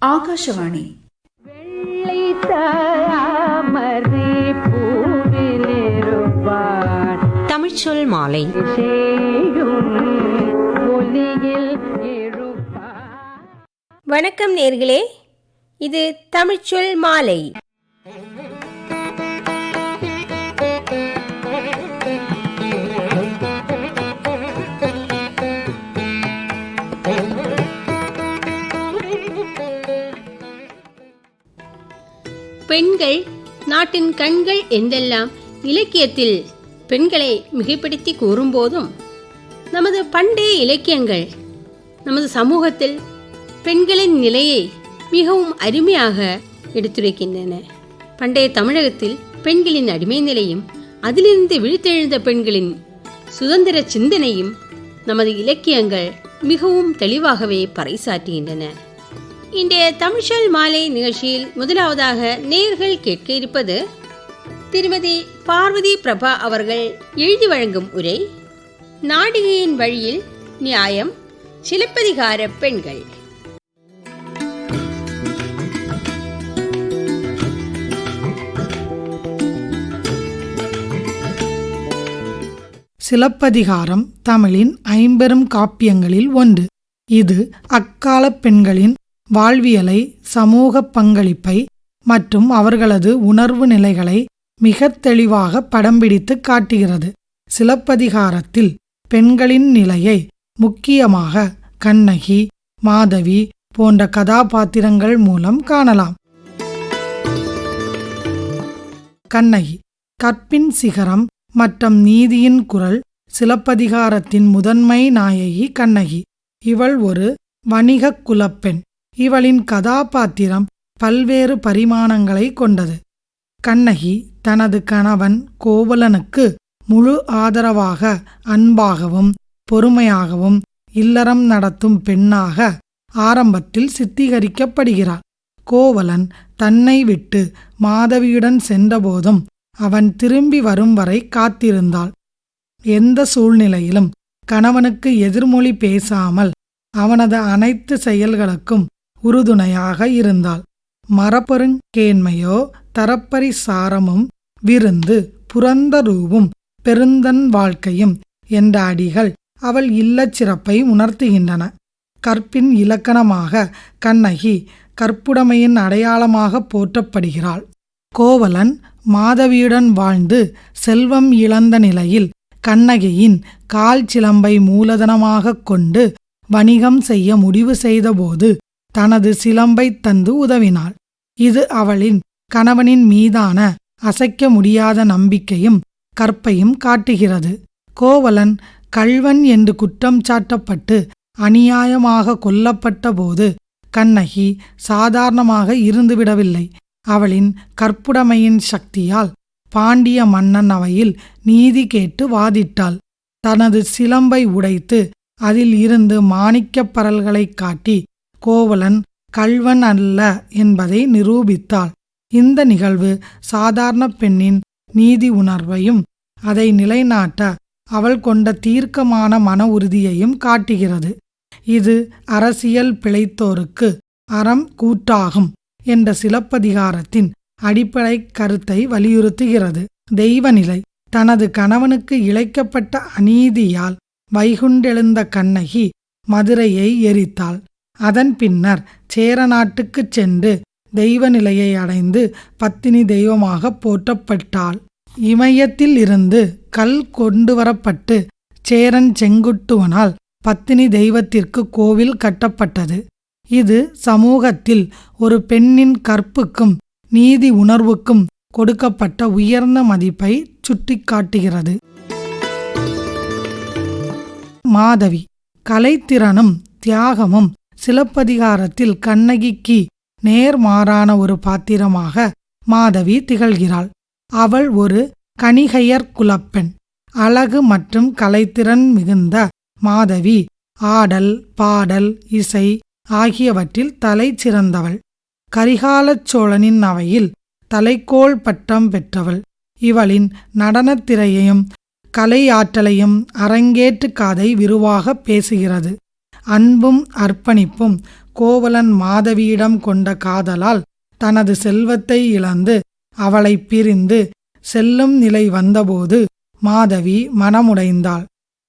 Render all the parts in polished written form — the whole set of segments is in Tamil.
ஆகாஷவாணி. தமிழ்ச்சொல் மாலை. வணக்கம் நேர்களே, இது தமிழ்ச்சொல் மாலை. பெண்கள் நாட்டின் கண்கள் என்றெல்லாம் இலக்கியத்தில் பெண்களை மிகைப்படுத்தி கூறும்போதும், நமது பண்டைய இலக்கியங்கள் நமது சமூகத்தில் பெண்களின் நிலையை மிகவும் அருமையாக எடுத்துரைக்கின்றன. பண்டைய தமிழகத்தில் பெண்களின் அடிமை நிலையும் அதிலிருந்து விழித்தெழுந்த பெண்களின் சுதந்திர சிந்தனையும் நமது இலக்கியங்கள் மிகவும் தெளிவாகவே பறைசாற்றுகின்றன. இன்றைய தமிழ்ச்சொல் மாலை நிகழ்ச்சியில் முதலாவதாக நேயர்கள் கேட்க இருப்பது திருமதி பார்வதி பிரபா அவர்கள் எழுதி வழங்கும் உரை, நாடிகையின் வழியில் நியாயம், சிலப்பதிகார பெண்கள். சிலப்பதிகாரம் தமிழின் ஐம்பெரும் காப்பியங்களில் ஒன்று. இது அக்கால பெண்களின் வாழ்வியலை, சமூக பங்களிப்பை மற்றும் அவர்களது உணர்வு நிலைகளை மிக தெளிவாக படம் பிடித்து காட்டுகிறது. சிலப்பதிகாரத்தில் பெண்களின் நிலையை முக்கியமாக கண்ணகி, மாதவி போன்ற கதாபாத்திரங்கள் மூலம் காணலாம். கண்ணகி கற்பின் சிகரம் மற்றும் நீதியின் குரல். சிலப்பதிகாரத்தின் முதன்மை நாயகி கண்ணகி. இவள் ஒரு வணிக குலப்பெண். இவளின் கதாபாத்திரம் பல்வேறு பரிமாணங்களை கொண்டது. கண்ணகி தனது கணவன் கோவலனுக்கு முழு ஆதரவாக, அன்பாகவும் பொறுமையாகவும் இல்லறம் நடத்தும் பெண்ணாக ஆரம்பத்தில் சித்தரிக்கப்படுகிறார். கோவலன் தன்னை விட்டு மாதவியுடன் சென்றபோதும் அவன் திரும்பி வரும் வரை காத்திருந்தாள். எந்த சூழ்நிலையிலும் கணவனுக்கு எதிர்மொழி பேசாமல் அவனது அனைத்து செயல்களுக்கும் உறுதுணையாக இருந்தாள். மரப்பெருங்கேண்மையோ தரப்பரி சாரமும் விருந்து புரந்தரூவும் பெருந்தன் வாழ்க்கையும் என்ற அடிகள் அவள் இல்லச் சிறப்பை உணர்த்துகின்றன. கற்பின் இலக்கணமாக கண்ணகி கற்புடைமையின் அடையாளமாக போற்றப்படுகிறாள். கோவலன் மாதவியுடன் வாழ்ந்து செல்வம் இழந்த நிலையில் கண்ணகியின் கால் சிலம்பை மூலதனமாக கொண்டு வணிகம் செய்ய முடிவு செய்தபோது தனது சிலம்பை தந்து உதவினாள். இது அவளின் கணவனின் மீதான அசைக்க முடியாத நம்பிக்கையும் கற்பையும் காட்டுகிறது. கோவலன் கள்வன் என்று குற்றம் சாட்டப்பட்டு அநியாயமாக கொல்லப்பட்ட போது கண்ணகி சாதாரணமாக இருந்துவிடவில்லை. அவளின் கற்புடைமையின் சக்தியால் பாண்டிய மன்னன் அவையில் நீதி கேட்டு வாதிட்டாள். தனது சிலம்பை உடைத்து அதில் இருந்து மாணிக்கப் பரல்களை காட்டி கோவலன் கள்வன் அல்ல என்பதை நிரூபித்தாள். இந்த நிகழ்வு சாதாரண பெண்ணின் நீதி உணர்வையும் அதை நிலைநாட்ட அவள் கொண்ட தீர்க்கமான மன உறுதியையும் காட்டுகிறது. இது அரசியல் பிழைத்தோருக்கு அறம் கூட்டாகும் என்ற சிலப்பதிகாரத்தின் அடிப்படை கருத்தை வலியுறுத்துகிறது. தெய்வநிலை. தனது கணவனுக்கு இழைக்கப்பட்ட அநீதியால் வைகுண்டெழுந்த கண்ணகி மதுரையை எரித்தாள். அதன் பின்னர் சேர நாட்டுக்குச் சென்று தெய்வ நிலையை அடைந்து பத்தினி தெய்வமாக போற்றப்பட்டாள். இமயத்தில் இருந்து கல் கொண்டுவரப்பட்டு சேரன் செங்குட்டுவனால் பத்தினி தெய்வத்திற்கு கோவில் கட்டப்பட்டது. இது சமூகத்தில் ஒரு பெண்ணின் கற்புக்கும் நீதி உணர்வுக்கும் கொடுக்கப்பட்ட உயர்ந்த மதிப்பை சுட்டிக்காட்டுகிறது. மாதவி கலைத்திறனும் தியாகமும். சிலப்பதிகாரத்தில் கண்ணகிக்கு நேர்மாறான ஒரு பாத்திரமாக மாதவி திகழ்கிறாள். அவள் ஒரு கணிகையர் குலப்பெண். அழகு மற்றும் கலைத்திறன் மிகுந்த மாதவி ஆடல், பாடல், இசை ஆகியவற்றில் தலை சிறந்தவள். கரிகாலச் சோழனின் அவையில் தலைக்கோள் பட்டம் பெற்றவள். இவளின் நடனத்திரையையும் கலை ஆற்றலையும் அரங்கேற்று கதை விரிவாக பேசுகிறது. அன்பும் அர்ப்பணிப்பும் கோவலன் மாதவியிடம் கொண்ட காதலால் தனது செல்வத்தை இழந்து அவளை பிரிந்து செல்லும் நிலை வந்தபோது மாதவி மனமுடைந்தாள்.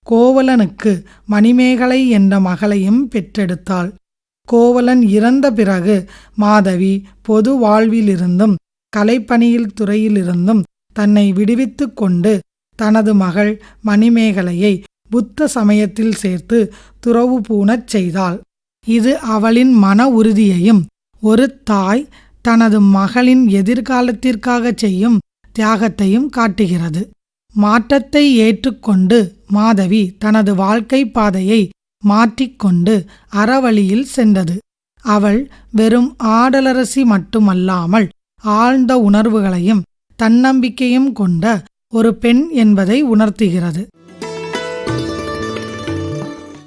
கோவலனுக்கு மணிமேகலை என்ற மகளையும் பெற்றெடுத்தாள். கோவலன் இறந்த பிறகு மாதவி பொது வாழ்விலிருந்தும் கலைப்பணியில் துறையிலிருந்தும் தன்னை விடுவித்து கொண்டு தனது மகள் மணிமேகலையை புத்த சமயத்தில் சேர்த்து துறவு பூணச் செய்தாள். இது அவளின் மன உறுதியையும் ஒரு தாய் தனது மகளின் எதிர்காலத்திற்காக செய்யும் தியாகத்தையும் காட்டுகிறது. மாற்றத்தை ஏற்றுக்கொண்டு மாதவி தனது வாழ்க்கை பாதையை மாற்றிக்கொண்டு அறவழியில் சென்றது. அவள் வெறும் ஆடலரசி மட்டுமல்லாமல் ஆழ்ந்த உணர்வுகளையும் தன்னம்பிக்கையும் கொண்ட ஒரு பெண் என்பதை உணர்த்துகிறது.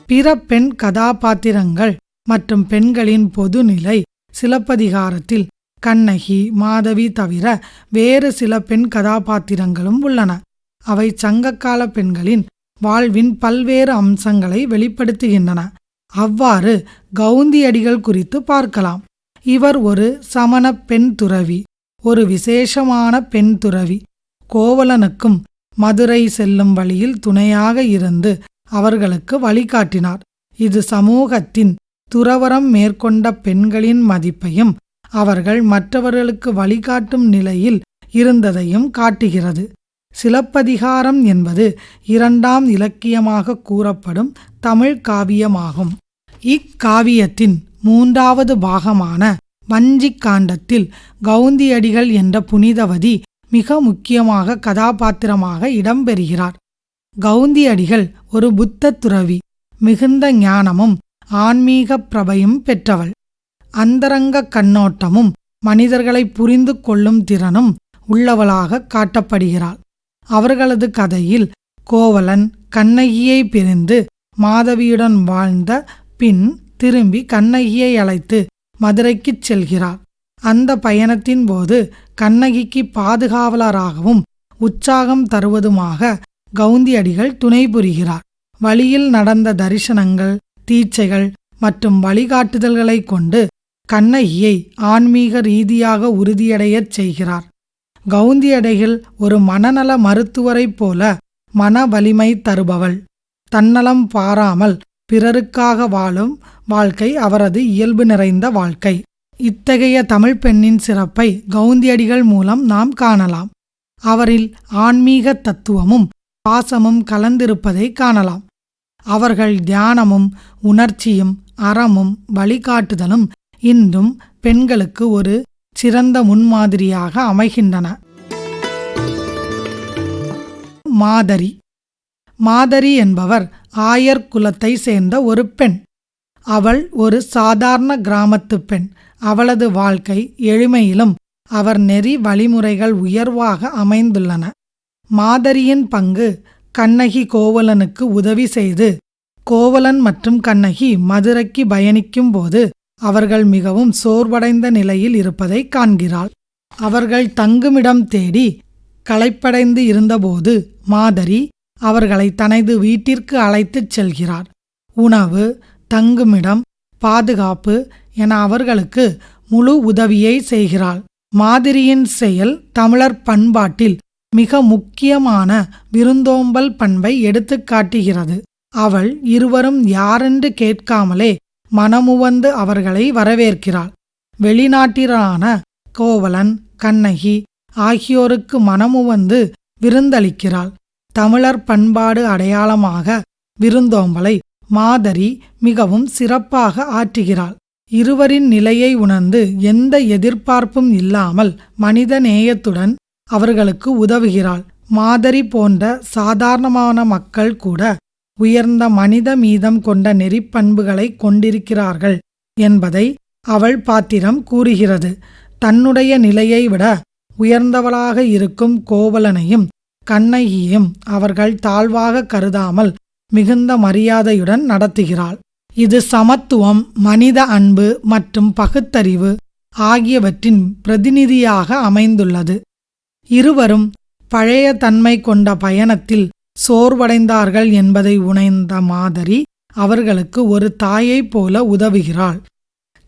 பிற பெண் கதாபாத்திரங்கள் மற்றும் பெண்களின் பொதுநிலை சிலப்பதிகாரத்தில் கண்ணகி, மாதவி தவிர வேறு சில பெண் கதாபாத்திரங்களும் உள்ளன. அவை சங்ககால பெண்களின் வாழ்வின் பல்வேறு அம்சங்களை வெளிப்படுத்துகின்றன. அவ்வாறு கவுந்தியடிகள் குறித்து பார்க்கலாம். இவர் ஒரு சமண பெண் துறவி, ஒரு விசேஷமான பெண் துறவி. கோவலனுக்கும் மதுரை செல்லும் வழியில் துணையாக இருந்து அவர்களுக்கு வழிகாட்டினார். இது சமூகத்தின் துறவறம் மேற்கொண்ட பெண்களின் மதிப்பையும் அவர்கள் மற்றவர்களுக்கு வழிகாட்டும் நிலையில் இருந்ததையும் காட்டுகிறது. சிலப்பதிகாரம் என்பது இரண்டாம் இலக்கியமாக கூறப்படும் தமிழ் காவியமாகும். இக்காவியத்தின் மூன்றாவது பாகமான வஞ்சிக் காண்டத்தில் கவுந்தியடிகள் என்ற புனிதவதி மிக முக்கியமாக கதாபாத்திரமாக இடம்பெறுகிறார். கவுந்தியடிகள் ஒரு புத்த துறவி, மிகுந்த ஞானமும் ஆன்மீக பிரபையும் பெற்றவள். அந்தரங்க கண்ணோட்டமும் மனிதர்களை புரிந்து கொள்ளும் திறனும் உள்ளவளாக காட்டப்படுகிறாள். அவர்களது கதையில் கோவலன் கண்ணகியை பிரிந்து மாதவியுடன் வாழ்ந்த பின் திரும்பி கண்ணகியை அழைத்து மதுரைக்குச் செல்கிறார். அந்த பயணத்தின் போது கண்ணகிக்கு பாதுகாவலராகவும் உற்சாகம் தருவதுமாக கவுந்தியடிகள் துணை புரிகிறார். வழியில் நடந்த தரிசனங்கள், தீட்சைகள் மற்றும் வழிகாட்டுதல்களை கொண்டு கண்ணகியை ஆன்மீக ரீதியாக உறுதியடையச் செய்கிறார். கவுந்தியடிகள் ஒரு மனநல மருத்துவரைப் போல மன வலிமை தருபவள். தன்னலம் பாராமல் பிறருக்காக வாழும் வாழ்க்கை அவரது இயல்பு நிறைந்த வாழ்க்கை. இத்தகைய தமிழ் பெண்ணின் சிறப்பை கவுந்தியடிகள் மூலம் நாம் காணலாம். அவரில் ஆன்மீக தத்துவமும் பாசமும் கலந்திருப்பதை காணலாம். அவர்கள் தியானமும் உணர்ச்சியும் அறமும் வழிகாட்டுதலும் இன்றும் பெண்களுக்கு ஒரு சிறந்த முன்மாதிரியாக அமைகின்றன. மாதரி. மாதரி என்பவர் ஆயர் குலத்தை சேர்ந்த ஒரு பெண். அவள் ஒரு சாதாரண கிராமத்து பெண். அவளது வாழ்க்கை எளிமையிலும் அவர் நெறி வழிமுறைகள் உயர்வாக அமைந்துள்ளன. மாதரியின் பங்கு கண்ணகி கோவலனுக்கு உதவி செய்து கோவலன் மற்றும் கண்ணகி மதுரைக்கு பயணிக்கும் போது அவர்கள் மிகவும் சோர்வடைந்த நிலையில் இருப்பதை காண்கிறாள். அவர்கள் தங்குமிடம் தேடி களைப்படைந்து இருந்தபோது மாதரி அவர்களை தனது வீட்டிற்கு அழைத்துச் செல்கிறார். உணவு, தங்குமிடம், பாதுகாப்பு என அவர்களுக்கு முழு உதவியை செய்கிறாள். மாதரியின் செயல் தமிழர் பண்பாட்டில் மிக முக்கியமான விருந்தோம்பல் பண்பை எடுத்துக்காட்டுகிறது. அவள் இருவரும் யாரென்று கேட்காமலே மனமுவந்து அவர்களை வரவேற்கிறாள். வெளிநாட்டினரான கோவலன், கண்ணகி ஆகியோருக்கு மனமுவந்து விருந்தளிக்கிறாள். தமிழர் பண்பாடு அடையாளமாக விருந்தோம்பலை மாதரி மிகவும் சிறப்பாக ஆற்றுகிறாள். இருவரின் நிலையை உணர்ந்து எந்த எதிர்பார்ப்பும் இல்லாமல் மனித நேயத்துடன் அவர்களுக்கு உதவுகிறாள். மாதரி போன்ற சாதாரணமான மக்கள் கூட உயர்ந்த மனித மீதம் கொண்ட நெறிப்பண்புகளை கொண்டிருக்கிறார்கள் என்பதை அவள் பாத்திரம் கூறுகிறது. தன்னுடைய நிலையை விட உயர்ந்தவளாக இருக்கும் கோவலனையும் கண்ணகியையும் அவர்கள் தாழ்வாக கருதாமல் மிகுந்த மரியாதையுடன் நடத்துகிறாள். இது சமத்துவம், மனித அன்பு மற்றும் பகுத்தறிவு ஆகியவற்றின் பிரதிநிதியாக அமைந்துள்ளது. இருவரும் பழைய தன்மை கொண்ட பயணத்தில் சோர்வடைந்தார்கள் என்பதை உணர்ந்த மாதரி அவர்களுக்கு ஒரு தாயைப் போல உதவுகிறாள்.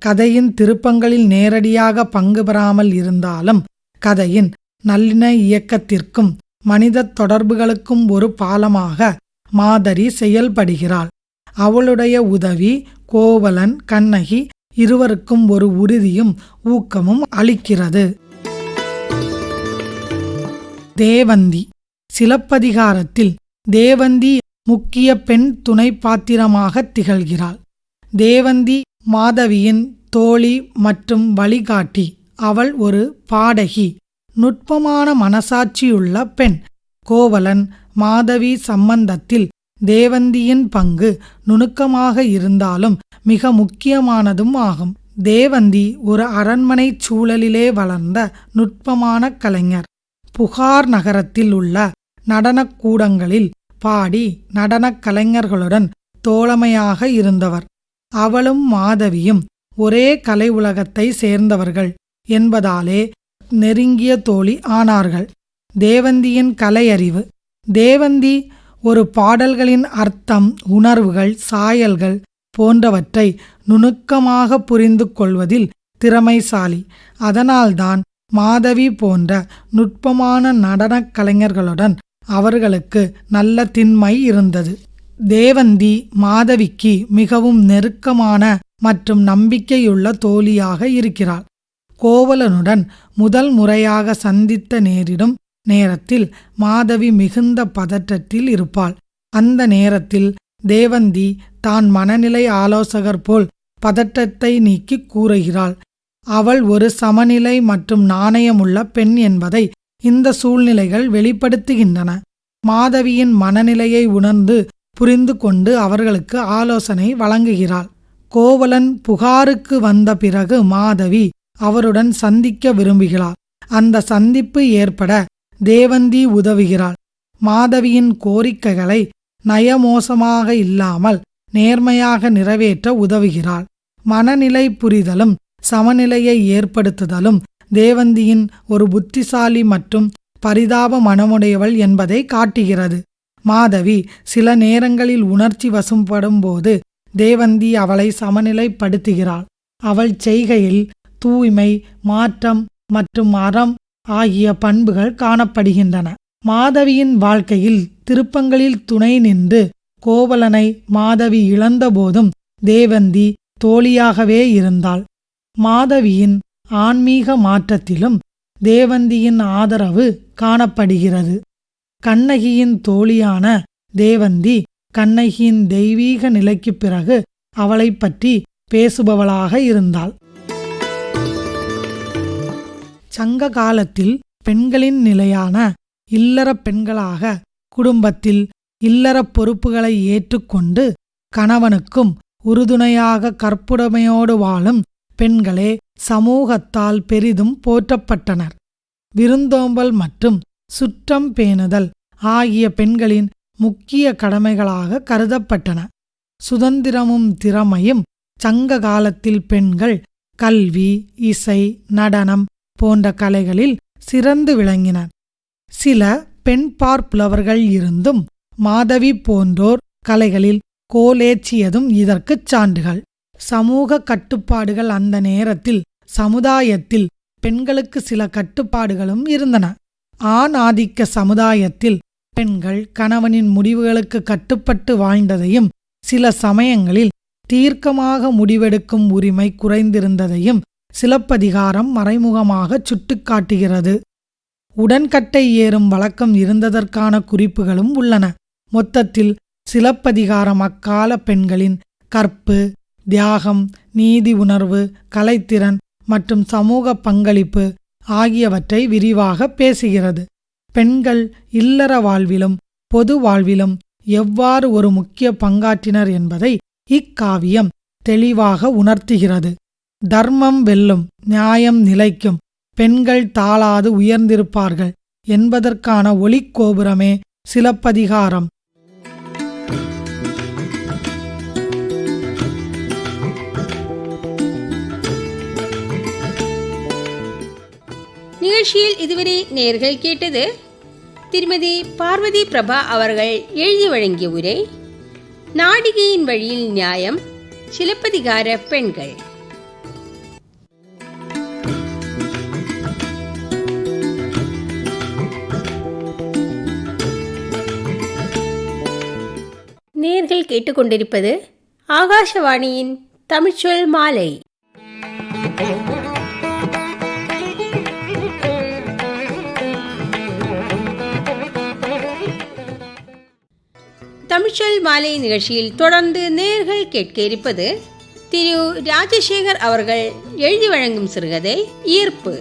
கதையின் திருப்பங்களில் நேரடியாக பங்கு பெறாமல் இருந்தாலும் கதையின் நல்லிண இயக்கத்திற்கும் மனித தொடர்புகளுக்கும் ஒரு பாலமாக மாதரி செயல்படுகிறாள். அவளுடைய உதவி கோவலன் கண்ணகி இருவருக்கும் ஒரு உறுதியும் ஊக்கமும் அளிக்கிறது. தேவந்தி. சிலப்பதிகாரத்தில் தேவந்தி முக்கிய பெண் துணை பாத்திரமாக திகழ்கிறாள். தேவந்தி மாதவியின் தோழி மற்றும் வழிகாட்டி. அவள் ஒரு பாடகி, நுட்பமான மனசாட்சியுள்ள பெண். கோவலன் மாதவி சம்பந்தத்தில் தேவந்தியின் பங்கு நுணுக்கமாக இருந்தாலும் மிக முக்கியமானதும் ஆகும். தேவந்தி ஒரு அரண்மனை சூழலிலே வளர்ந்த நுட்பமான கலைஞர். புகார் நகரத்தில் உள்ள நடனக்கூடங்களில் பாடி நடனக் கலைஞர்களுடன் தோழமையாக இருந்தவர். அவளும் மாதவியும் ஒரே கலை உலகத்தை சேர்ந்தவர்கள் என்பதாலே நெருங்கிய தோழி ஆனார்கள். தேவந்தியின் கலையறிவு. தேவந்தி ஒரு பாடல்களின் அர்த்தம், உணர்வுகள், சாயல்கள் போன்றவற்றை நுணுக்கமாக புரிந்து கொள்வதில் திறமைசாலி. அதனால்தான் மாதவி போன்ற நுட்பமான நடனக் கலைஞர்களுடன் அவர்களுக்கு நல்ல திண்மை இருந்தது. தேவந்தி மாதவிக்கு மிகவும் நெருக்கமான மற்றும் நம்பிக்கையுள்ள தோழியாக இருக்கிறாள். கோவலனுடன் முதல் முறையாக சந்தித்த நேரிடும் நேரத்தில் மாதவி மிகுந்த பதற்றத்தில் இருப்பாள். அந்த நேரத்தில் தேவந்தி தான் மனநிலை ஆலோசகர் போல் பதற்றத்தை நீக்கி கூறுகிறாள். அவள் ஒரு சமநிலை மற்றும் நாணயமுள்ள பெண் என்பதை இந்த சூழ்நிலைகள் வெளிப்படுத்துகின்றன. மாதவியின் மனநிலையை உணர்ந்து புரிந்து கொண்டு அவர்களுக்கு ஆலோசனை வழங்குகிறாள். கோவலன் புகாருக்கு வந்த பிறகு மாதவி அவருடன் சந்திக்க விரும்புகிறாள். அந்த சந்திப்பு ஏற்பட தேவந்தி உதவுகிறாள். மாதவியின் கோரிக்கைகளை நயமோசமாக இல்லாமல் நேர்மையாக நிறைவேற்ற உதவுகிறாள். மனநிலை புரிதலும் சமநிலையை ஏற்படுத்துதலும் தேவந்தியின் ஒரு புத்திசாலி மற்றும் பரிதாப மனமுடையவள் என்பதை காட்டுகிறது. மாதவி சில நேரங்களில் உணர்ச்சி வசப்படும் போது தேவந்தி அவளை சமநிலைப்படுத்துகிறாள். அவள் செய்கையில் தூய்மை, மாற்றம் மற்றும் அறம் ஆகிய பண்புகள் காணப்படுகின்றன. மாதவியின் வாழ்க்கையில் திருப்பங்களில் துணை நின்று கோவலனை மாதவி இழந்தபோதும் தேவந்தி தோழியாகவே இருந்தாள். மாதவியின் ஆன்மீக மாற்றத்திலும் தேவந்தியின் ஆதரவு காணப்படுகிறது. கண்ணகியின் தோழியான தேவந்தி கண்ணகியின் தெய்வீக நிலைக்குப் பிறகு அவளைப் பற்றி பேசுபவளாக இருந்தாள். சங்க காலத்தில் பெண்களின் நிலையான இல்லறப் பெண்களாக குடும்பத்தில் இல்லறப் பொறுப்புகளை ஏற்றுக்கொண்டு கணவனுக்கும் உறுதுணையாக கற்புடைமையோடு வாழும் பெண்களே சமூகத்தால் பெரிதும் போற்றப்பட்டனர். விருந்தோம்பல் மற்றும் சுற்றம் பேணுதல் ஆகிய பெண்களின் முக்கிய கடமைகளாக கருதப்பட்டன. சுதந்திரமும் திறமையும் சங்க காலத்தில் பெண்கள் கல்வி, இசை, நடனம் போன்ற கலைகளில் சிறந்து விளங்கினர். சில பெண்பாற் புலவர்கள் இருந்தும் மாதவி போன்றோர் கலைகளில் கோலேற்றியதும் இதற்குச் சான்றுகள். சமூக கட்டுப்பாடுகள். அந்த நேரத்தில் சமுதாயத்தில் பெண்களுக்கு சில கட்டுப்பாடுகளும் இருந்தன. ஆண் ஆதிக்க சமுதாயத்தில் பெண்கள் கணவனின் முடிவுகளுக்கு கட்டுப்பட்டு வாழ்ந்ததையும் சில சமயங்களில் தீர்க்கமாக முடிவெடுக்கும் உரிமை குறைந்திருந்ததையும் சிலப்பதிகாரம் மறைமுகமாக சுட்டிக்காட்டுகிறது. உடன்கட்டை ஏறும் வழக்கம் இருந்ததற்கான குறிப்புகளும் உள்ளன. மொத்தத்தில் சிலப்பதிகாரம் அக்கால பெண்களின் கற்பு, தியாகம், நீதி உணர்வு, கலைத்திறன் மற்றும் சமூக பங்களிப்பு ஆகியவற்றை விரிவாக பேசுகிறது. பெண்கள் இல்லற வாழ்விலும் பொது வாழ்விலும் எவ்வாறு ஒரு முக்கிய பங்காற்றினர் என்பதை இக்காவியம் தெளிவாக உணர்த்துகிறது. தர்மம் வெல்லும், நியாயம் நிலைக்கும், பெண்கள் தாழாது உயர்ந்திருப்பார்கள் என்பதற்கான ஒளிக்கோபுரமே சிலப்பதிகாரம். நிகழ்ச்சியில் இதுவரை நேயர்கள் கேட்டது திருமதி பார்வதி பிரபா அவர்கள் எழுதி வழங்கிய உரை நாடிகையின் வழியில் நியாயம், சிலப்பதிகார பெண்கள். நேர்கள் கேட்டுக்கொண்டிருப்பது ஆகாஷவாணியின் தமிழ்ச்சொல் மாலை. தமிழ்ச்சொல் மாலை நிகழ்ச்சியில் தொடர்ந்து நேர்கள் கேட்க இருப்பது திரு ராஜசேகர் அவர்கள் எழுதி வழங்கும் சிறுகதை ஈர்ப்பு.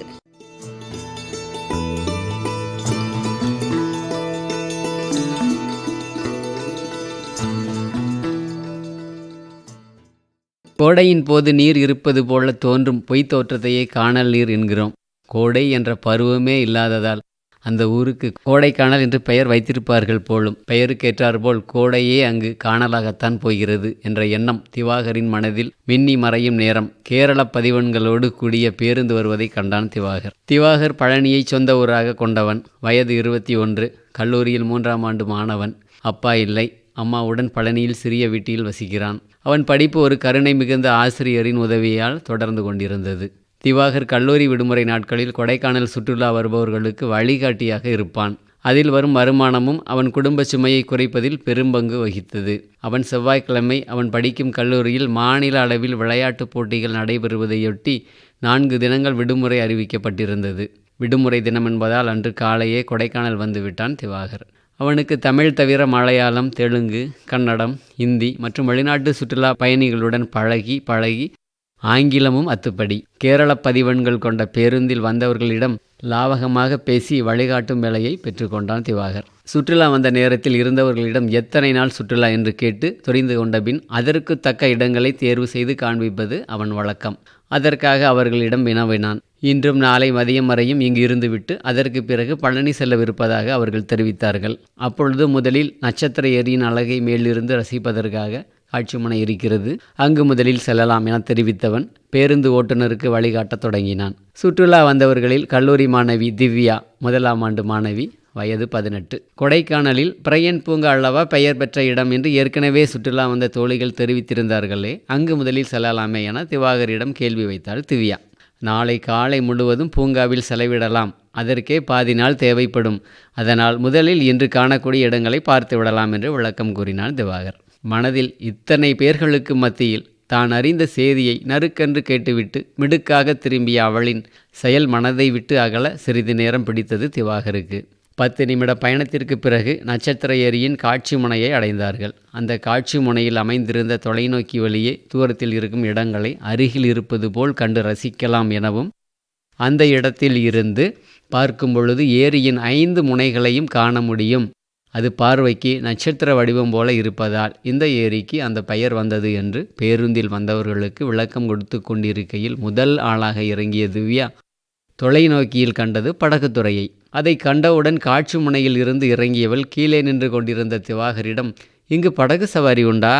கோடையின் போது நீர் இருப்பது போல தோன்றும் பொய் தோற்றத்தையே காணல் நீர் என்கிறோம். கோடை என்ற பருவமே இல்லாததால் அந்த ஊருக்கு கோடைக்கானல் என்று பெயர் வைத்திருப்பார்கள் போலும். பெயருக்கேற்றாற்போல் கோடையே அங்கு காணலாகத்தான் போகிறது என்ற எண்ணம் திவாகரின் மனதில் மின்னி மறையும் நேரம் கேரள பதிவன்களோடு கூடிய பேருந்து வருவதை கண்டான் திவாகர். திவாகர் பழனியை சொந்த ஊராக கொண்டவன். வயது 21. கல்லூரியில் 3ஆம் ஆண்டு மாணவன். அப்பா இல்லை. அம்மாவுடன் பழனியில் சிறிய வீட்டில் வசிக்கிறான். அவன் படிப்பு ஒரு கருணை மிகுந்த ஆசிரியரின் உதவியால் தொடர்ந்து கொண்டிருந்தது. திவாகர் கல்லூரி விடுமுறை நாட்களில் கொடைக்கானல் சுற்றுலா வருபவர்களுக்கு வழிகாட்டியாக இருப்பான். அதில் வரும் வருமானமும் அவன் குடும்ப சுமையை குறைப்பதில் பெரும்பங்கு வகித்தது. அவன் செவ்வாய்க்கிழமை அவன் படிக்கும் கல்லூரியில் மாநில அளவில் விளையாட்டுப் போட்டிகள் நடைபெறுவதையொட்டி 4 தினங்கள் விடுமுறை அறிவிக்கப்பட்டிருந்தது. விடுமுறை தினம் என்பதால் அன்று காலையே கொடைக்கானல் வந்துவிட்டான் திவாகர். அவனுக்கு தமிழ் தவிர மலையாளம், தெலுங்கு, கன்னடம், இந்தி மற்றும் வெளிநாட்டு சுற்றுலா பயணிகளுடன் பழகி ஆங்கிலமும் அத்துப்படி. கேரள பதிவன்கள் கொண்ட பேருந்தில் வந்தவர்களிடம் லாவகமாக பேசி வழிகாட்டும் வேலையை பெற்றுக்கொண்டான் திவாகர். சுற்றுலா வந்த நேரத்தில் இருந்தவர்களிடம் எத்தனை நாள் சுற்றுலா என்று கேட்டு தெரிந்து கொண்டபின் அதற்கு தக்க இடங்களை தேர்வு செய்து காண்பிப்பது அவன் வழக்கம். அதற்காக அவர்களிடம் வினவினான். இன்றும் நாளை மதியம் வரையும் இங்கு இருந்துவிட்டு அதற்கு பிறகு பழனி செல்லவிருப்பதாக அவர்கள் தெரிவித்தார்கள். அப்பொழுது முதலில் நட்சத்திர ஏரியின் அழகை மேலிருந்து ரசிப்பதற்காக காட்சிமுனை இருக்கிறது, அங்கு முதலில் செல்லலாம் என தெரிவித்தவன் பேருந்து ஓட்டுநருக்கு வழிகாட்டத் தொடங்கினான். சுற்றுலா வந்தவர்களில் கல்லூரி மாணவி திவ்யா, 1ஆம் ஆண்டு மாணவி, வயது 18. கொடைக்கானலில் பிரையன் பூங்கா அல்லவா பெயர் பெற்ற இடம் என்று ஏற்கனவே சுற்றுலா வந்த தோழிகள் தெரிவித்திருந்தார்களே, அங்கு முதலில் செல்லலாமே என திவாகரிடம் கேள்வி வைத்தாள் திவ்யா. நாளை காலை முழுவதும் பூங்காவில் செலவிடலாம், அதற்கே பாதி நாள் தேவைப்படும், அதனால் முதலில் இன்று காணக்கூடிய இடங்களை பார்த்து விடலாம் என்று விளக்கம் கூறினான் திவாகர். மனதில் இத்தனை பேர்களுக்கு மத்தியில் தான் அறிந்த செய்தியை நறுக்கென்று கேட்டுவிட்டு மிடுக்காக திரும்பிய அவளின் செயல் மனதை விட்டு அகல சிறிது நேரம் பிடித்தது திவாகருக்கு. 10 நிமிட பயணத்திற்கு பிறகு நட்சத்திர ஏரியின் காட்சி முனையை அடைந்தார்கள். அந்த காட்சி முனையில் அமைந்திருந்த தொலைநோக்கி வழியே தூரத்தில் இருக்கும் இடங்களை அருகில் இருப்பது போல் கண்டு ரசிக்கலாம் எனவும், அந்த இடத்தில் இருந்து பார்க்கும் பொழுது ஏரியின் 5 முனைகளையும் காண முடியும், அது பார்வைக்கு நட்சத்திர வடிவம் போல இருப்பதால் இந்த ஏரிக்கு அந்த பெயர் வந்தது என்று பேருந்தில் வந்தவர்களுக்கு விளக்கம் கொடுத்து கொண்டிருக்கையில் முதல் ஆளாக இறங்கிய திவ்யா தொலைநோக்கியில் கண்டது படகுத்துறையை. அதை கண்டவுடன் காட்சி முனையில் இருந்து இறங்கியவள் கீழே நின்று கொண்டிருந்த திவாகரிடம், இங்கு படகு சவாரி உண்டா?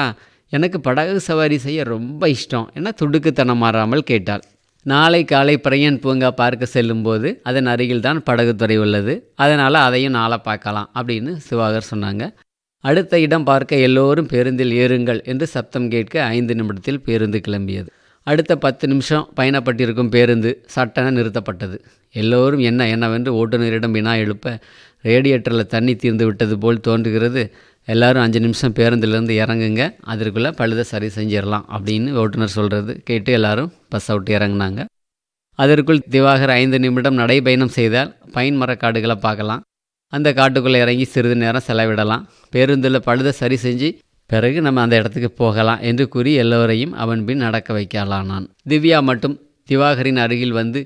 எனக்கு படகு சவாரி செய்ய ரொம்ப இஷ்டம் என துடுக்குத்தனம் மாறாமல் கேட்டாள். நாளை காலை பிரையன் பூங்கா பார்க்க செல்லும்போது அதன் அருகில்தான் படகுத்துறை உள்ளது, அதனால் அதையும் நாளை பார்க்கலாம் அப்படின்னு திவாகர் சொன்னாங்க. அடுத்த இடம் பார்க்க எல்லோரும் பேருந்தில் ஏறுங்கள் என்று சப்தம் கேட்க 5 நிமிடத்தில் பேருந்து கிளம்பியது. அடுத்த 10 நிமிஷம் பயணப்பட்டிருக்கும் பேருந்து சட்டென நிறுத்தப்பட்டது. எல்லோரும் என்னவென்று ஓட்டுநரிடம் வினா எழுப்ப, ரேடியேட்டரில் தண்ணி தீர்ந்து விட்டது போல் தோன்றுகிறது, எல்லோரும் 5 நிமிஷம் பேருந்திலிருந்து இறங்குங்க, அதற்குள்ளே பழுதை சரி செஞ்சிடலாம் அப்படின்னு ஓட்டுநர் சொல்கிறது கேட்டு எல்லாரும் பஸ் அவுட் இறங்கினாங்க. அதற்குள் திவாகர் 5 நிமிடம் நடைபயணம் செய்தால் பைன் மரக்காடுகளை பார்க்கலாம், அந்த காட்டுக்குள்ளே இறங்கி சிறிது நேரம் செலவிடலாம், பேருந்தில் பழுதை சரி செஞ்சு பிறகு நம்ம அந்த இடத்துக்கு போகலாம் என்று கூறி எல்லோரையும் அவன் பின் நடக்க வைக்கலானான். திவ்யா மட்டும் திவாகரின் அருகில் வந்து,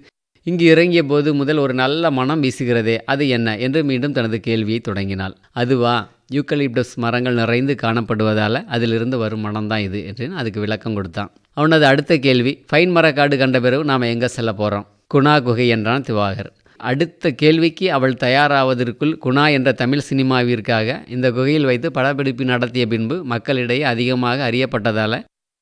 இங்கு இறங்கிய போது முதல் ஒரு நல்ல மனம் வீசுகிறதே, அது என்ன என்று மீண்டும் தனது கேள்வியை தொடங்கினாள். அதுவா, யூக்கலிப்டஸ் மரங்கள் நிறைந்து காணப்படுவதால் அதிலிருந்து வரும் மனம்தான் இது என்று அதுக்கு விளக்கம் கொடுத்தான். அவனது அடுத்த கேள்வி, ஃபைன் மரக்காடு கண்ட பிறகு நாம் எங்கே செல்ல போகிறோம்? குணா குகை என்றான் திவாகர். அடுத்த கேள்விக்கு அவள் தயாராவதற்குள் குணா என்ற தமிழ் சினிமாவிற்காக இந்த குகையில் வைத்து படப்பிடிப்பு நடத்திய பின்பு மக்களிடையே அதிகமாக அறியப்பட்டதால்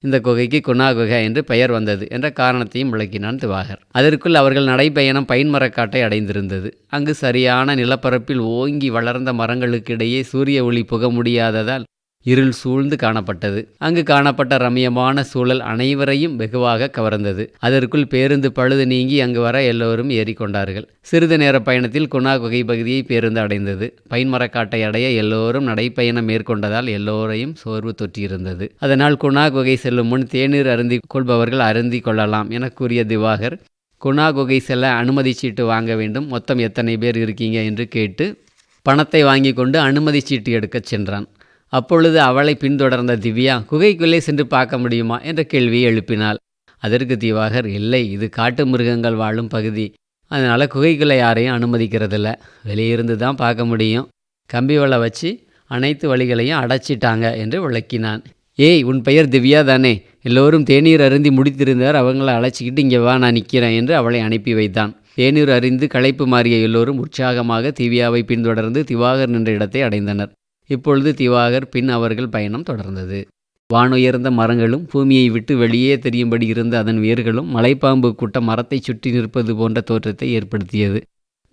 இந்த குகைக்கு குணா குகை என்று பெயர் வந்தது என்ற காரணத்தையும் விளக்கினான் திவாகர். அதற்குள் அவர்கள் நடைபயணம் பைன் மரக்காட்டை அடைந்திருந்தது. அங்கு சரியான நிலப்பரப்பில் ஓங்கி வளர்ந்த மரங்களுக்கிடையே சூரிய ஒளி புக முடியாததால் இருள் சூழ்ந்து காணப்பட்டது. அங்கு காணப்பட்ட ரம்யமான சூழல் அனைவரையும் வெகுவாக கவர்ந்தது. அதற்குள் பேருந்து பழுது நீங்கி அங்கு வர எல்லோரும் ஏறிக்கொண்டார்கள். சிறிது நேர பயணத்தில் குணா குகை பகுதியை பேருந்து அடைந்தது. பைன்மரக்காட்டை அடைய எல்லோரும் நடைப்பயணம் மேற்கொண்டதால் எல்லோரையும் சோர்வு தொற்றியிருந்தது. அதனால் குணா குகை செல்லும் முன் தேநீர் அருந்தி கொள்பவர்கள் அருந்தி கொள்ளலாம் என கூறிய திவாகர் குணா குகை செல்ல அனுமதி சீட்டு வாங்க வேண்டும், மொத்தம் எத்தனை பேர் இருக்கீங்க என்று கேட்டு பணத்தை வாங்கி கொண்டு அனுமதி சீட்டு எடுக்கச் சென்றான். அப்பொழுது அவளை பின்தொடர்ந்த திவ்யா குகைக்குள்ளே சென்று பார்க்க முடியுமா என்ற கேள்வியை எழுப்பினாள். அதற்கு திவாகர், இல்லை, இது காட்டு மிருகங்கள் வாழும் பகுதி, அதனால் குகைக்குள்ளே யாரையும் அனுமதிக்கிறதில்ல, வெளியிருந்து தான் பார்க்க முடியும், கம்பி வலை வச்சு அனைத்து வழிகளையும் அடைச்சிட்டாங்க என்று விளக்கினான். ஏய், உன் பெயர் திவ்யா தானே? எல்லோரும் தேநீர் அருந்தி முடித்திருந்தார், அவங்கள அழைச்சிக்கிட்டு இங்கே வா, நான் நிற்கிறேன் என்று அவளை அனுப்பி வைத்தான். தேநீர் அறிந்து களைப்பு மாறிய எல்லோரும் உற்சாகமாக திவ்யாவை பின்தொடர்ந்து திவாகர் நின்ற இடத்தை அடைந்தனர். இப்பொழுது திவாகர் பின் அவர்கள் பயணம் தொடர்ந்தது. வானுயர்ந்த மரங்களும் பூமியை விட்டு வெளியே தெரியும்படி இருந்த அதன் வேர்களும் மலைப்பாம்பு கூட்டம் மரத்தை சுற்றி நிற்பது போன்ற தோற்றத்தை ஏற்படுத்தியது.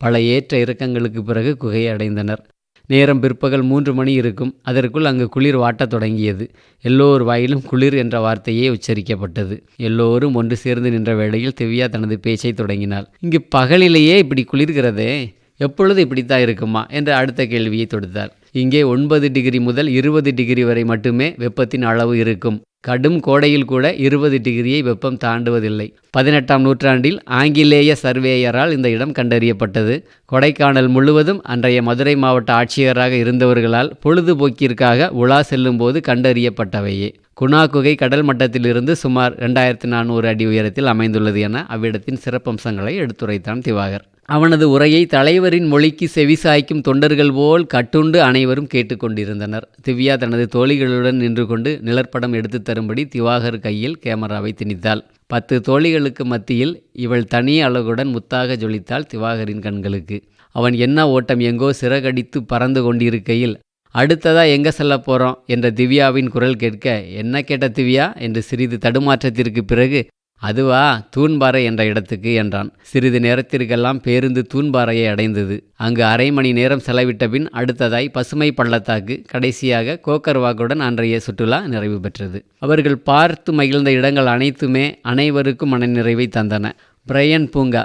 பல ஏற்ற இறக்கங்களுக்கு பிறகு குகையை அடைந்தனர். நேரம் பிற்பகல் 3 மணி இருக்கும். அதற்குள் அங்கு குளிர் வாட்டத் தொடங்கியது. எல்லோர் வாயிலும் குளிர் என்ற வார்த்தையே உச்சரிக்கப்பட்டது. எல்லோரும் ஒன்று சேர்ந்து நின்ற வேளையில் திவ்யா தனது பேச்சை தொடங்கினாள். இங்கு பகலிலேயே இப்படி குளிர்கிறதே, எப்பொழுது இப்படித்தான் இருக்குமா என்ற அடுத்த கேள்வியை தொடுத்தாள். இங்கே 9 டிகிரி முதல் 20 டிகிரி வரை மட்டுமே வெப்பத்தின் அளவு இருக்கும். கடும் கோடையில் கூட 20 டிகிரியை வெப்பம் தாண்டுவதில்லை. 18ஆம் நூற்றாண்டில் ஆங்கிலேய சர்வேயரால் இந்த இடம் கண்டறியப்பட்டது. கொடைக்கானல் முழுவதும் அன்றைய மதுரை மாவட்ட ஆட்சியராக இருந்தவர்களால் பொழுதுபோக்கிற்காக உலா செல்லும் போது கண்டறியப்பட்டவையே. குணா குகை கடல் மட்டத்திலிருந்து சுமார் 2400 அடி உயரத்தில் அமைந்துள்ளது என அவ்விடத்தின் சிறப்பம்சங்களை எடுத்துரைத்தான் திவாகர். அவனது உரையை தலைவரின் மொழிக்கு செவிசாய்க்கும் தொண்டர்கள் போல் கட்டுண்டு அனைவரும் கேட்டுக்கொண்டிருந்தனர். திவ்யா தனது தோழிகளுடன் நின்று கொண்டு நிழற்படம் எடுத்து தரும்படி திவாகர் கையில் கேமராவை திணித்தாள். 10 தோழிகளுக்கு மத்தியில் இவள் தனி அழகுடன் முத்தாக ஜொலித்தாள் திவாகரின் கண்களுக்கு. அவன் என்ன ஓட்டம் எங்கோ சிறகடித்து பறந்து கொண்டிருக்கையில் அடுத்ததா எங்கே செல்ல போகிறோம் என்ற திவ்யாவின் குரல் கேட்க, என்ன கேட்ட திவ்யா என்று சிறிது தடுமாற்றத்திற்கு பிறகு, அதுவா, தூண்பாறை என்ற இடத்துக்கு என்றான். சிறிது நேரத்திற்கெல்லாம் பேருந்து தூண்பாறையை அடைந்தது. அங்கு அரை மணி நேரம் செலவிட்ட பின் அடுத்ததாய் பசுமை பள்ளத்தாக்கு, கடைசியாக கோக்கர்வாக்குடன் அன்றைய சுற்றுலா நிறைவு பெற்றது. அவர்கள் பார்த்து மகிழ்ந்த இடங்கள் அனைத்துமே அனைவருக்கும் மனநிறைவை தந்தன. பிரையன் பூங்கா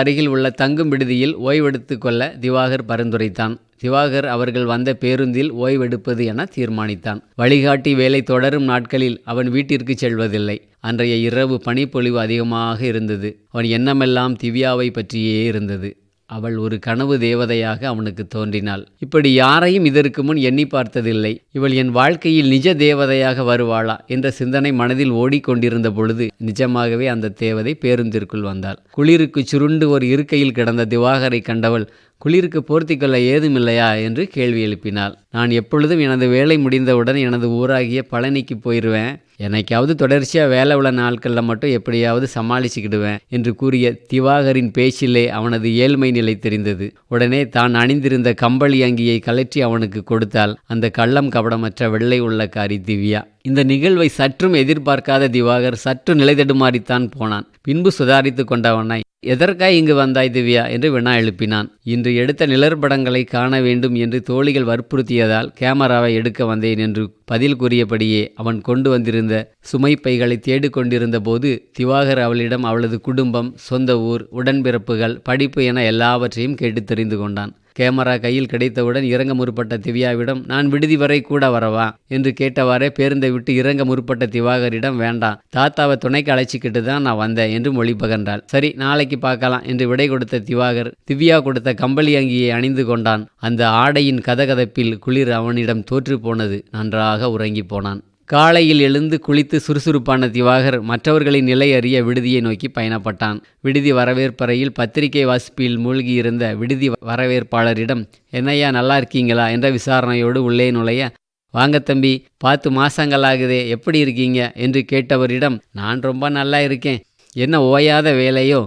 அருகில் உள்ள தங்கும் விடுதியில் ஓய்வெடுத்து கொள்ள திவாகர் பரிந்துரைத்தான். திவாகர் அவர்கள் வந்த பேருந்தில் ஓய்வெடுப்பது என தீர்மானித்தான். வழிகாட்டி வேலை தொடரும் நாட்களில் அவன் வீட்டிற்கு செல்வதில்லை. அன்றைய இரவு பனிப்பொழிவு அதிகமாக இருந்தது. அவன் எண்ணமெல்லாம் திவ்யாவை பற்றியே இருந்தது. அவள் ஒரு கனவு தேவதையாக அவனுக்கு தோன்றினாள். இப்படி யாரையும் இதற்கு முன் எண்ணி பார்த்ததில்லை. இவள் என் வாழ்க்கையில் நிஜ தேவதையாக வருவாளா என்ற சிந்தனை மனதில் ஓடிக்கொண்டிருந்த பொழுது நிஜமாகவே அந்த தேவதை பேருந்திற்குள் வந்தாள். குளிருக்கு சுருண்டு ஒரு இருக்கையில் கிடந்த திவாகரை கண்டவள், குளிருக்கு போர்த்திக்கொள்ள ஏதுமில்லையா என்று கேள்வி எழுப்பினாள். நான் எப்பொழுதும் எனது வேலை முடிந்தவுடன் எனது ஊராகிய பழனிக்கு போயிடுவேன். எனக்காவது தொடர்ச்சியாக வேலை உள்ள நாட்களில் மட்டும் எப்படியாவது சமாளிச்சுக்கிடுவேன் என்று கூறிய திவாகரின் பேச்சிலே அவனது ஏழ்மை நிலை தெரிந்தது. உடனே தான் அணிந்திருந்த கம்பளி அங்கியை கலற்றி அவனுக்கு கொடுத்தாள் அந்த கள்ளம் கபடமற்ற வெள்ளை உள்ளக்காரி திவ்யா. இந்த நிகழ்வை சற்றும் எதிர்பார்க்காத திவாகர் சற்று நிலை தடுமாறித்தான் போனான். பின்பு சுதாரித்து கொண்டவனாய், எதற்காய் இங்கு வந்தாய் திவ்யா என்று வினா எழுப்பினான். இன்று எடுத்த நிழற்படங்களை காண வேண்டும் என்று தோழிகள் வற்புறுத்தியதால் கேமராவை எடுக்க வந்தேன் என்று பதில் கூறியபடியே அவன் கொண்டு வந்திருந்த சுமை பைகளை தேடிக்கொண்டிருந்த போது திவாகர் அவளிடம் அவளது குடும்பம், சொந்த ஊர், உடன்பிறப்புகள், படிப்பு என எல்லாவற்றையும் கேட்டு தெரிந்து கொண்டான். கேமரா கையில் கிடைத்தவுடன் இறங்க முற்பட்ட திவ்யாவிடம், நான் விடுதி வரை கூட வரவா என்று கேட்டவாறே பேருந்தை விட்டு இறங்க முற்பட்ட திவாகரிடம், வேண்டாம், தாத்தாவை துணைக்கு அழைச்சிக்கிட்டு தான் நான் வந்தேன் என்று மொழி பகர்ந்தாள். சரி, நாளைக்கு பார்க்கலாம் என்று விடை கொடுத்த திவாகர் திவ்யா கொடுத்த கம்பளி அங்கியை அணிந்து கொண்டான். அந்த ஆடையின் கதகதப்பில் குளிர் அவனிடம் தோற்று போனது. நன்றாக உறங்கி போனான். காலையில் எழுந்து குளித்து சுறுசுறுப்பான திவாகர் மற்றவர்களின் நிலை அறிய விடுதியை நோக்கி பயணப்பட்டான். விடுதி வரவேற்பறையில் பத்திரிகை வாசிப்பில் மூழ்கியிருந்த விடுதி வரவேற்பாளரிடம், என்னையா நல்லா இருக்கீங்களா என்ற விசாரணையோடு உள்ளே நுழைய, வாங்க தம்பி, 10 மாசங்களாகுதே, எப்படி இருக்கீங்க என்று கேட்டவரிடம், நான் ரொம்ப நல்லா இருக்கேன், என்ன ஓயாத வேலையோ,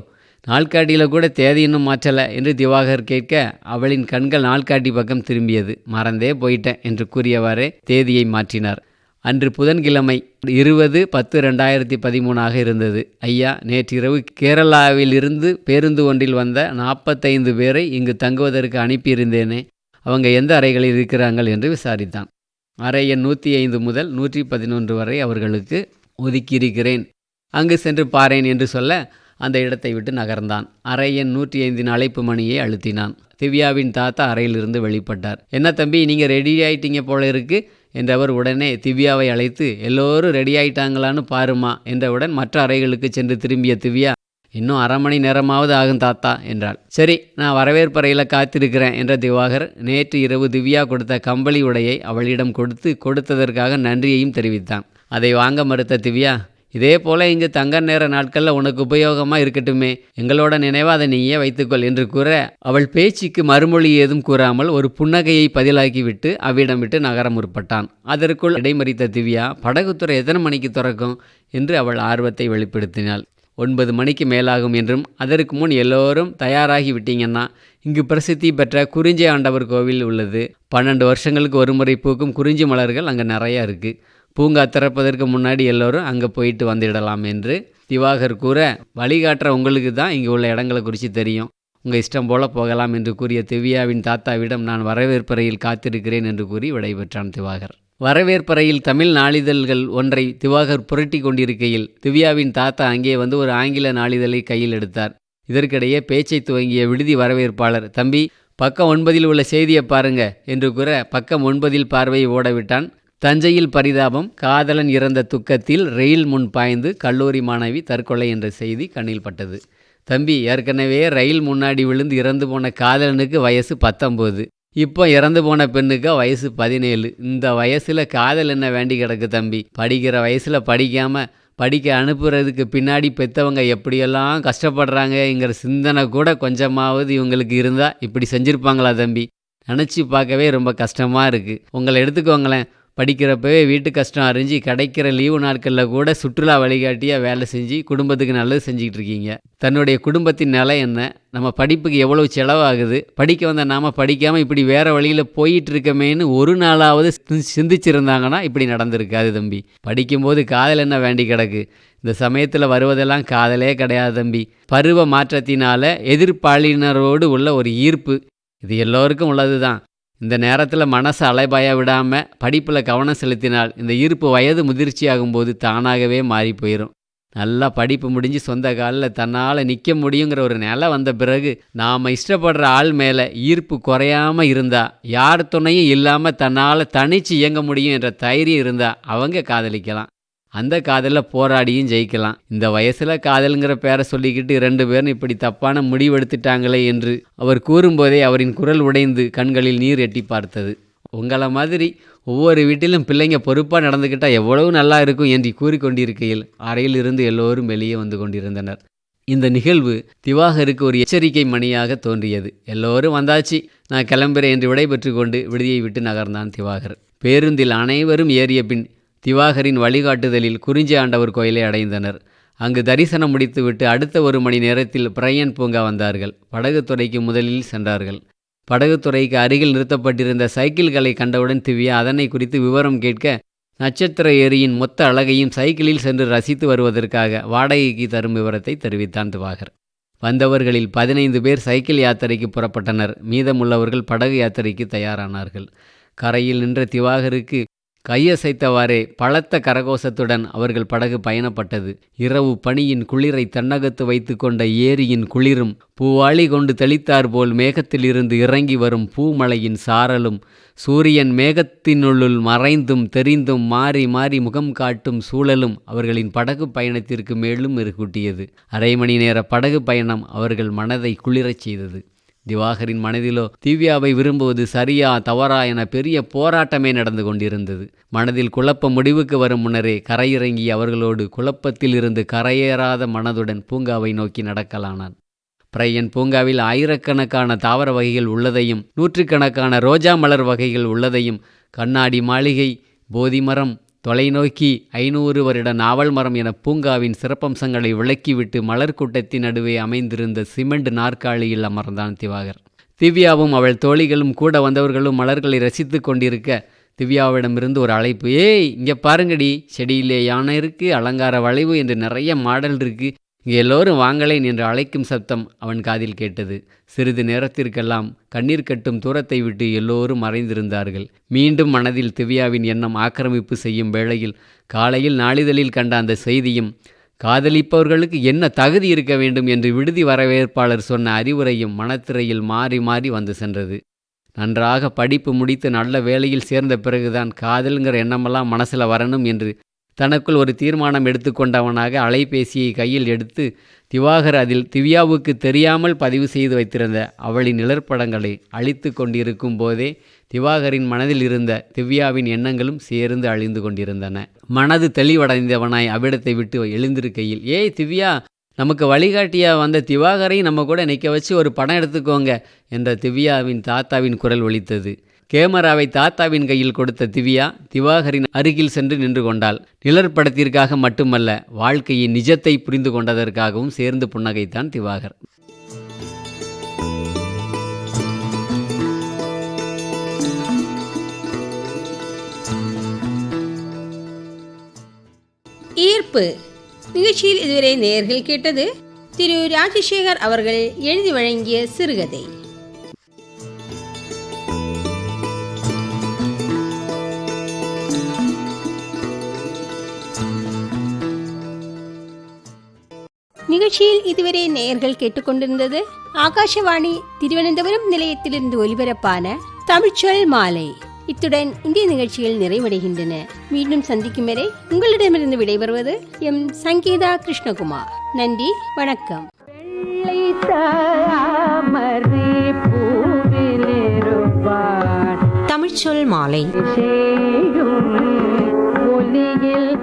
நாள்காட்டியில் கூட தேதி இன்னும் மாற்றலை என்று திவாகர் கேட்க அவளின் கண்கள் நாள்காட்டி பக்கம் திரும்பியது. மறந்தே போயிட்டேன் என்று கூறியவாறே தேதியை மாற்றினார். அன்று புதன்கிழமை 20/10/2013 இருந்தது. ஐயா, நேற்றிரவு கேரளாவில் இருந்து பேருந்து ஒன்றில் வந்த 45 பேரை இங்கு தங்குவதற்கு அனுப்பியிருந்தேனே, அவங்க எந்த அறைகளில் இருக்கிறார்கள் என்று விசாரித்தான். அறை எண் 105 முதல் 111 வரை அவர்களுக்கு ஒதுக்கியிருக்கிறேன், அங்கு சென்று பாரேன் என்று சொல்ல அந்த இடத்தை விட்டு நகர்ந்தான். அறை எண் 105 அழைப்பு மணியை அழுத்தினான். திவ்யாவின் தாத்தா அறையிலிருந்து வெளிப்பட்டார். என்ன தம்பி, நீங்கள் ரெடி ஆயிட்டீங்க போல இருக்கு என்றவர் உடனே திவ்யாவை அழைத்து எல்லோரும் ரெடி ஆயிட்டாங்களான்னு பாருமா என்றவுடன் மற்ற அறைகளுக்கு சென்று திரும்பிய திவ்யா, இன்னும் அரை மணி நேரமாவது ஆகும் தாத்தா என்றாள். சரி, நான் வரவேற்பறையில் காத்திருக்கிறேன் என்ற திவாகர் நேற்று இரவு திவ்யா கொடுத்த கம்பளி உடையை அவளிடம் கொடுத்ததற்காக நன்றியையும் தெரிவித்தான். அதை வாங்க மறுத்த திவ்யா, இதே போல் இங்கு தங்க நேர நாட்களில் உனக்கு உபயோகமாக இருக்கட்டுமே, எங்களோட நினைவாக அதை நீயே வைத்துக்கொள் என்று கூற அவள் பேச்சுக்கு மறுமொழி ஏதும் கூறாமல் ஒரு புன்னகையை பதிலாக்கிவிட்டு அவ்விடம் விட்டு நகர முற்பட்டான். அதற்குள் இடைமறித்த திவ்யா, படகுத்துறை எத்தனை மணிக்கு திறக்கும் என்று அவள் ஆர்வத்தை வெளிப்படுத்தினாள். 9 மணிக்கு மேலாகும் என்றும், அதற்கு முன் எல்லோரும் தயாராகி விட்டீங்கன்னா இங்கு பிரசித்தி பெற்ற குறிஞ்சி ஆண்டவர் கோவில் உள்ளது. 12 வருஷங்களுக்கு ஒரு முறை பூக்கும் குறிஞ்சி மலர்கள் அங்கே நிறையா இருக்குது. பூங்கா திறப்பதற்கு முன்னாடி எல்லோரும் அங்கே போயிட்டு வந்துடலாம் என்று திவாகர் கூற, வழிகாட்டுற உங்களுக்கு தான் இங்கே உள்ள இடங்களை குறித்து தெரியும், உங்கள் இஷ்டம் போல போகலாம் என்று கூறிய திவ்யாவின் தாத்தாவிடம் நான் வரவேற்பறையில் காத்திருக்கிறேன் என்று கூறி விடைபெற்றான் திவாகர். வரவேற்பறையில் தமிழ் நாளிதழ்கள் ஒன்றை திவாகர் புரட்டி கொண்டிருக்கையில் திவ்யாவின் தாத்தா அங்கே வந்து ஒரு ஆங்கில நாளிதழை கையில் எடுத்தார். இதற்கிடையே பேச்சை துவங்கிய விடுதி வரவேற்பாளர், தம்பி பக்கம் 9 உள்ள செய்தியை பாருங்க என்று கூற பக்கம் 9 பார்வையை ஓடவிட்டான். தஞ்சையில் பரிதாபம், காதலன் இறந்த துக்கத்தில் ரெயில் முன் பாய்ந்து கல்லூரி மாணவி தற்கொலை என்ற செய்தி கண்ணில் பட்டது. தம்பி, ஏற்கனவே ரயில் முன்னாடி விழுந்து இறந்து போன காதலனுக்கு வயசு 19, இப்போ இறந்து போன பெண்ணுக்கு வயசு 17. இந்த வயசில் காதல் என்ன வேண்டி கிடக்கு தம்பி? படிக்கிற வயசில் படிக்காமல் படிக்க அனுப்புறதுக்கு பின்னாடி பெற்றவங்க எப்படியெல்லாம் கஷ்டப்படுறாங்கங்கிற சிந்தனை கூட கொஞ்சமாவது இவங்களுக்கு இருந்தால் இப்படி செஞ்சுருப்பாங்களா தம்பி? நினச்சி பார்க்கவே ரொம்ப கஷ்டமாக இருக்குது. உங்களை எடுத்துக்கோங்களேன், படிக்கிறப்பவே வீட்டு கஷ்டம் அறிஞ்சு கிடைக்கிற லீவு நாட்களில் கூட சுற்றுலா வழிகாட்டியாக வேலை செஞ்சு குடும்பத்துக்கு நல்லது செஞ்சுக்கிட்டு இருக்கீங்க. தன்னுடைய குடும்பத்தின் நிலை என்ன, நம்ம படிப்புக்கு எவ்வளவு செலவாகுது, படிக்க வந்த நாம் படிக்காமல் இப்படி வேறு வழியில் போயிட்டு இருக்கமேன்னு ஒரு நாளாவது சிந்திச்சிருந்தாங்கன்னா இப்படி நடந்திருக்காது தம்பி. படிக்கும்போது காதல் என்ன வேண்டி கிடக்கு? இந்த சமயத்தில் வருவதெல்லாம் காதலே கிடையாது தம்பி. பருவ மாற்றத்தினால எதிர்ப்பாளினரோடு உள்ள ஒரு ஈர்ப்பு, இது எல்லோருக்கும் உள்ளது தான். இந்த நேரத்தில் மனசை அலைபாய விடாமல் படிப்பில் கவனம் செலுத்தினால் இந்த ஈர்ப்பு வயது முதிர்ச்சியாகும்போது தானாகவே மாறி போயிடும். நல்லா படிப்பு முடிஞ்சு சொந்த காலில் தன்னால் நிற்க முடியுங்கிற ஒரு நிலை வந்த பிறகு நாம் இஷ்டப்படுற ஆள் மேலே ஈர்ப்பு குறையாமல் இருந்தால், யார் துணையும் இல்லாமல் தன்னால் தனித்து இயங்க முடியும் என்ற தைரியம் இருந்தால் அவங்க காதலிக்கலாம். அந்த காதலில் போராடியும் ஜெயிக்கலாம். இந்த வயசில் காதலுங்கிற பேரை சொல்லிக்கிட்டு 2 பேரும் இப்படி தப்பான முடிவெடுத்துட்டாங்களே என்று அவர் கூறும்போதே அவரின் குரல் உடைந்து கண்களில் நீர் எட்டி பார்த்தது. உங்களை மாதிரி ஒவ்வொரு வீட்டிலும் பிள்ளைங்க பொறுப்பாக நடந்துக்கிட்டால் எவ்வளவு நல்லா இருக்கும் என்று கூறிக்கொண்டிருக்கையில் அறையிலிருந்து எல்லோரும் வெளியே வந்து கொண்டிருந்தனர். இந்த நிகழ்வு திவாகருக்கு ஒரு எச்சரிக்கை மணியாக தோன்றியது. எல்லோரும் வந்தாச்சு, நான் கிளம்புறேன் என்று விடைபெற்று கொண்டு விடுதியை விட்டு நகர்ந்தான் திவாகர். பேருந்தில் அனைவரும் ஏறிய பின் திவாகரின் வழிகாட்டுதலில் குறிஞ்சி ஆண்டவர் கோயிலை அடைந்தனர். அங்கு தரிசனம் முடித்துவிட்டு அடுத்த 1 மணி நேரத்தில் பிரையன் பூங்கா வந்தார்கள். படகுத்துறைக்கு முதலில் சென்றார்கள். படகுத்துறைக்கு அருகில் நிறுத்தப்பட்டிருந்த சைக்கிள்களை கண்டவுடன் திவ்யா அதனை குறித்து விவரம் கேட்க, நட்சத்திர ஏரியின் மொத்த அழகையும் சைக்கிளில் சென்று ரசித்து வருவதற்காக வாடகைக்கு தரும் விவரத்தை தெரிவித்தான் திவாகர். வந்தவர்களில் 15 பேர் சைக்கிள் யாத்திரைக்கு புறப்பட்டனர். மீதமுள்ளவர்கள் படகு யாத்திரைக்கு தயாரானார்கள். கரையில் நின்ற திவாகருக்கு கையசைத்தவாறே பலத்த கரகோஷத்துடன் அவர்கள் படகு பயணப்பட்டது. இரவு பனியின் குளிரை தன்னகத்து வைத்து கொண்ட ஏரியின் குளிரும், பூவாளி கொண்டு தெளித்தார் போல் மேகத்திலிருந்து இறங்கி வரும் பூமழையின் சாரலும், சூரியன் மேகத்தினுள்ளுள் மறைந்தும் தெரிந்தும் மாறி மாறி முகம் காட்டும் சூழலும் அவர்களின் படகு பயணத்திற்கு மேலும் மெருகூட்டியது. 1/2 மணி நேர படகு பயணம் அவர்கள் மனதை குளிரச் செய்தது. திவாகரின் மனதிலோ திவ்யாவை விரும்புவது சரியா தவறா என பெரிய போராட்டமே நடந்து கொண்டிருந்தது. மனதில் குழப்பம் முடிவுக்கு வரும் முன்னரே கரையிறங்கி அவர்களோடு குழப்பத்தில் இருந்து கரையேறாத மனதுடன் பூங்காவை நோக்கி நடக்கலானான். பிரையன் பூங்காவில் ஆயிரக்கணக்கான தாவர வகைகள் உள்ளதையும் 100கணக்கான ரோஜா மலர் வகைகள் உள்ளதையும், கண்ணாடி மாளிகை, போதிமரம், தொலைநோக்கி, 500 வருட நாவல் மரம் என பூங்காவின் சிறப்பம்சங்களை விளக்கிவிட்டு மலர்கூட்டத்தின் நடுவே அமைந்திருந்த சிமெண்ட் நாற்காலியில் அமர்ந்தான் திவாகர். திவ்யாவும் அவள் தோழிகளும் கூட வந்தவர்களும் மலர்களை ரசித்து கொண்டிருக்க திவ்யாவிடமிருந்து ஒரு அழைப்பு. ஏய், இங்கே பாருங்கடி, செடியிலே யானை இருக்குது, அலங்கார வளைவு என்று நிறைய மாடல் இருக்குது, இங்கே எல்லோரும் வாங்களேன் என்று அழைக்கும் சப்தம் அவன் காதில் கேட்டது. சிறிது நேரத்திற்கெல்லாம் கண்ணீர் கட்டும் தூரத்தை விட்டு எல்லோரும் மறைந்திருந்தார்கள். மீண்டும் மனதில் திவ்யாவின் எண்ணம் ஆக்கிரமிப்பு செய்யும் வேளையில் காலையில் நாளிதழில் கண்ட அந்த செய்தியும் காதலிப்பவர்களுக்கு என்ன தகுதி இருக்க வேண்டும் என்று விடுதி வரவேற்பாளர் சொன்ன அறிவுரையும் மனத்திரையில் மாறி மாறி வந்து சென்றது. நன்றாக படிப்பு முடித்து நல்ல வேலையில் சேர்ந்த பிறகுதான் காதல்ங்கிற எண்ணமெல்லாம் மனசில் வரணும் என்று தனக்குள் ஒரு தீர்மானம் எடுத்துக்கொண்டவனாக அலைபேசியை கையில் எடுத்து திவாகர் அதில் திவ்யாவுக்கு தெரியாமல் பதிவு செய்து வைத்திருந்த அவளின் நிழற்படங்களை அழித்து கொண்டிருக்கும் போதே திவாகரின் மனதில் இருந்த திவ்யாவின் எண்ணங்களும் சேர்ந்து அழிந்து கொண்டிருந்தன. மனது தெளிவடைந்தவனாய் அவ்விடத்தை விட்டு எழுந்திருக்கையில், ஏய் திவ்யா, நமக்கு வழிகாட்டியாக வந்த திவாகரை நம்ம கூட நிற்க வச்சு ஒரு படம் எடுத்துக்கோங்க என்ற திவ்யாவின் தாத்தாவின் குரல் ஒலித்தது. கேமராவை தாத்தாவின் கையில் கொடுத்த திவ்யா திவாகரின் அருகில் சென்று நின்று கொண்டாள். நிழற்படத்திற்காக மட்டுமல்ல, வாழ்க்கையின் நிஜத்தை புரிந்து கொண்டதற்காகவும் சேர்ந்து புன்னகைத்தான் திவாகர். ஈர்ப்பு நிகழ்ச்சியில் இதுவரை நேயர்கள் கேட்டது திரு ராஜசேகர் அவர்கள் எழுதி வழங்கிய சிறுகதை. நிகழ்ச்சியில் இதுவரை நேயர்கள் கேட்டுக்கொண்டிருந்தது ஆகாஷவாணி திருவனந்தபுரம் நிலையத்திலிருந்து ஒலிபரப்பான தமிழ்ச்சொல் மாலை. இத்துடன் இந்திய நிகழ்ச்சிகள் நிறைவடைகின்றன. மீண்டும் சந்திக்கும் வரை உங்களிடமிருந்து விடைபெறுவது எம் சங்கீதா கிருஷ்ணகுமார். நன்றி, வணக்கம். தமிழ்ச்சொல் மாலை. ஒலியில்